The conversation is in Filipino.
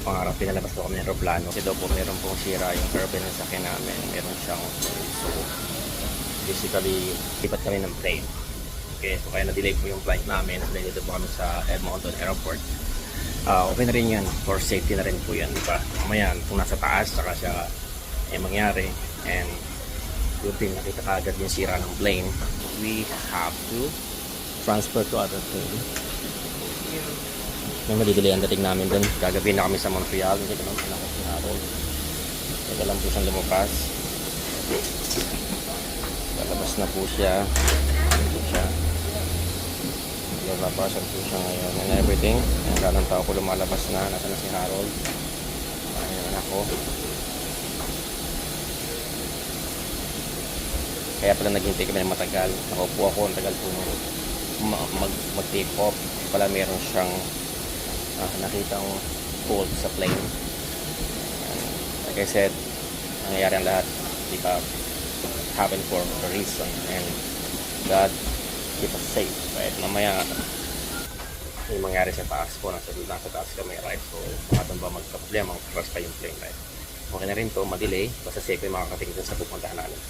pangarap, pinalabas po kami ng aeroplano. Kasi daw po meron pong sira yung airplane ng sakyan namin. Meron siyang, so basically, lipat kami ng plane. Okay, so kaya na-delay po yung flight namin. So dito po kami sa Edmonton Airport. Okay na rin yan, for safety na rin po yan, diba? Mamaya, kung nasa taas, saka siya mangyari. And good thing, nakita ka agad yung sira ng plane. We have to transfer to other plane. May madidelay ang dating namin dun. Gagabi na kami sa Montreal. Hindi naman po ako si Harold. Taga lang po siyang lumabas. Lalabas na po siya. Ito siya. Lalabas po siya ngayon and everything. Ang ganang tao ko lumalabas na. Nasa na si Harold. Ayun ako. Kaya pala naghintay kami ng matagal. Nakaupo ako. Ang tagal po mag-take off. Pala meron siyang nakitang fault sa plane. Like I said, nangyayari ang lahat because happen for a reason, and God keep us safe, right? Mamaya may mangyari sa taas po, nasa taas kami, right? So baka ba magka-problema, mag-crash pa yung plane, right? Okay na rin to, madelay, basta safe yung makakatingin sa pupuntahan namin.